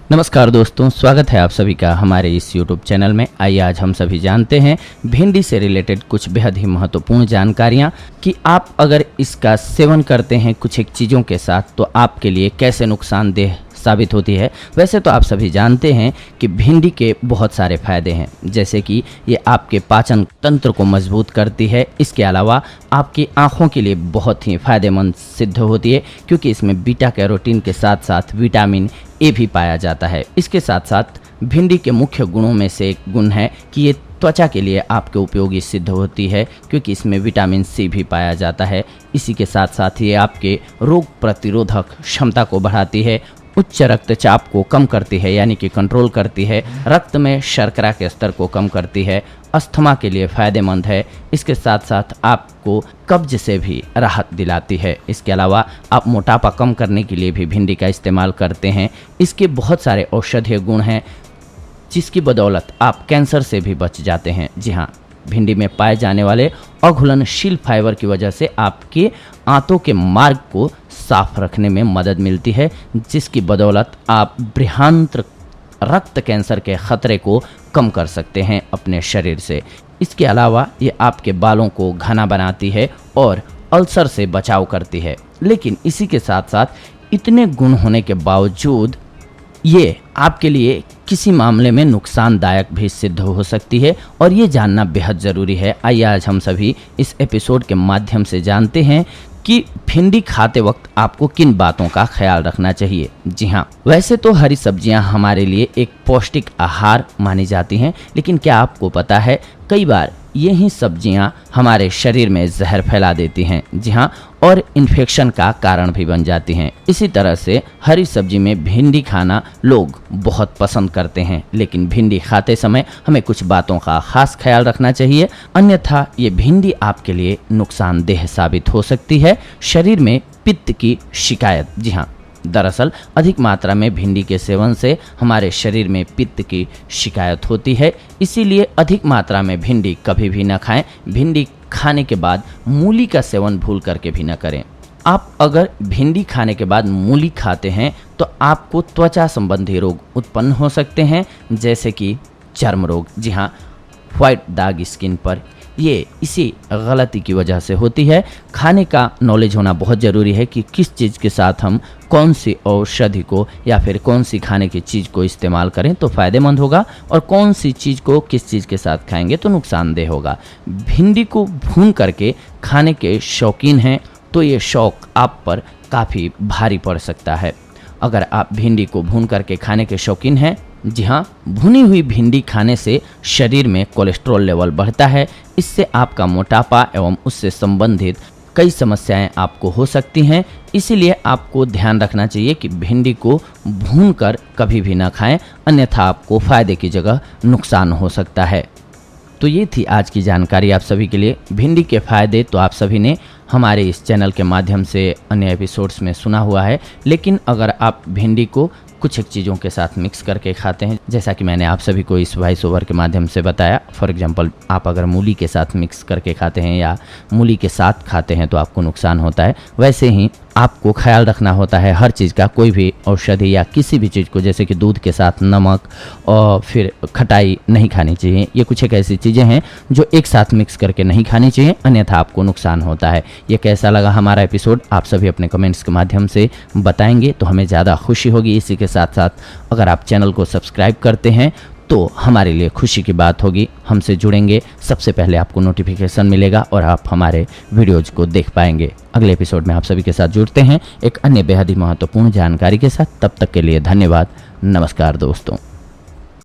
नमस्कार दोस्तों, स्वागत है आप सभी का हमारे इस YouTube चैनल में। आइए आज हम सभी जानते हैं भिंडी से रिलेटेड कुछ बेहद ही महत्वपूर्ण जानकारियां कि आप अगर इसका सेवन करते हैं कुछ एक चीज़ों के साथ तो आपके लिए कैसे नुकसानदेह साबित होती है। वैसे तो आप सभी जानते हैं कि भिंडी के बहुत सारे फायदे हैं, जैसे कि ये आपके पाचन तंत्र को मजबूत करती है। इसके अलावा आपकी आँखों के लिए बहुत ही फायदेमंद सिद्ध होती है, क्योंकि इसमें बीटा कैरोटीन के साथ साथ विटामिन ए भी पाया जाता है। इसके साथ साथ भिंडी के मुख्य गुणों में से एक गुण है कि ये त्वचा के लिए आपके उपयोगी सिद्ध होती है, क्योंकि इसमें विटामिन सी भी पाया जाता है। इसी के साथ साथ ये आपके रोग प्रतिरोधक क्षमता को बढ़ाती है, उच्च रक्तचाप को कम करती है यानी कि कंट्रोल करती है, रक्त में शर्करा के स्तर को कम करती है, अस्थमा के लिए फ़ायदेमंद है। इसके साथ साथ आपको कब्ज से भी राहत दिलाती है। इसके अलावा आप मोटापा कम करने के लिए भी भिंडी का इस्तेमाल करते हैं। इसके बहुत सारे औषधीय गुण हैं, जिसकी बदौलत आप कैंसर से भी बच जाते हैं। जी हाँ, भिंडी में पाए जाने वाले अघुलनशील फाइबर की वजह से आपके आंतों के मार्ग को साफ रखने में मदद मिलती है, जिसकी बदौलत आप बृहंत्र रक्त कैंसर के खतरे को कम कर सकते हैं अपने शरीर से। इसके अलावा ये आपके बालों को घना बनाती है और अल्सर से बचाव करती है। लेकिन इसी के साथ साथ इतने गुण होने के बावजूद ये आपके लिए किसी मामले में नुकसानदायक भी सिद्ध हो सकती है, और ये जानना बेहद ज़रूरी है। आइए आज हम सभी इस एपिसोड के माध्यम से जानते हैं कि भिंडी खाते वक्त आपको किन बातों का ख्याल रखना चाहिए। जी हाँ, वैसे तो हरी सब्जियां हमारे लिए एक पौष्टिक आहार मानी जाती हैं, लेकिन क्या आपको पता है कई बार यही सब्जियां हमारे शरीर में जहर फैला देती हैं। जी हाँ, और इन्फेक्शन का कारण भी बन जाती हैं। इसी तरह से हरी सब्जी में भिंडी खाना लोग बहुत पसंद करते हैं, लेकिन भिंडी खाते समय हमें कुछ बातों का खास ख्याल रखना चाहिए, अन्यथा ये भिंडी आपके लिए नुकसानदेह साबित हो सकती है। शरीर में पित्त की शिकायत। जी हाँ, दरअसल अधिक मात्रा में भिंडी के सेवन से हमारे शरीर में पित्त की शिकायत होती है, इसीलिए अधिक मात्रा में भिंडी कभी भी न खाएं। भिंडी खाने के बाद मूली का सेवन भूल करके भी न करें। आप अगर भिंडी खाने के बाद मूली खाते हैं तो आपको त्वचा संबंधी रोग उत्पन्न हो सकते हैं, जैसे कि चर्म रोग। जी हाँ, व्हाइट दाग स्किन पर ये इसी गलती की वजह से होती है। खाने का नॉलेज होना बहुत ज़रूरी है कि किस चीज़ के साथ हम कौन सी औषधि को या फिर कौन सी खाने की चीज़ को इस्तेमाल करें तो फ़ायदेमंद होगा, और कौन सी चीज़ को किस चीज़ के साथ खाएंगे तो नुकसानदेह होगा। भिंडी को भून करके खाने के शौकीन हैं तो ये शौक़ आप पर काफ़ी भारी पड़ सकता है। अगर आप भिंडी को भून करके खाने के शौकीन हैं, जी हाँ, भुनी हुई भिंडी खाने से शरीर में कोलेस्ट्रॉल लेवल बढ़ता है। इससे आपका मोटापा एवं उससे संबंधित कई समस्याएं आपको हो सकती हैं। इसीलिए आपको ध्यान रखना चाहिए कि भिंडी को भूनकर कभी भी ना खाएं, अन्यथा आपको फ़ायदे की जगह नुकसान हो सकता है। तो ये थी आज की जानकारी आप सभी के लिए। भिंडी के फ़ायदे तो आप सभी ने हमारे इस चैनल के माध्यम से अन्य एपिसोड्स में सुना हुआ है, लेकिन अगर आप भिंडी को कुछ एक चीज़ों के साथ मिक्स करके खाते हैं, जैसा कि मैंने आप सभी को इस वॉइस ओवर के माध्यम से बताया, फॉर एग्जांपल आप अगर मूली के साथ मिक्स करके खाते हैं या मूली के साथ खाते हैं तो आपको नुकसान होता है। वैसे ही आपको ख्याल रखना होता है हर चीज़ का। कोई भी औषधि या किसी भी चीज़ को, जैसे कि दूध के साथ नमक और फिर खटाई नहीं खानी चाहिए। ये कुछ एक ऐसी चीज़ें हैं जो एक साथ मिक्स करके नहीं खानी चाहिए, अन्यथा आपको नुकसान होता है। ये कैसा लगा हमारा एपिसोड आप सभी अपने कमेंट्स के माध्यम से बताएंगे तो हमें ज़्यादा खुशी होगी। इसी के साथ साथ अगर आप चैनल को सब्सक्राइब करते हैं तो हमारे लिए खुशी की बात होगी। हमसे जुड़ेंगे, सबसे पहले आपको नोटिफिकेशन मिलेगा और आप हमारे वीडियोज को देख पाएंगे। अगले एपिसोड में आप सभी के साथ जुड़ते हैं एक अन्य बेहद ही महत्वपूर्ण जानकारी के साथ। तब तक के लिए धन्यवाद। नमस्कार दोस्तों।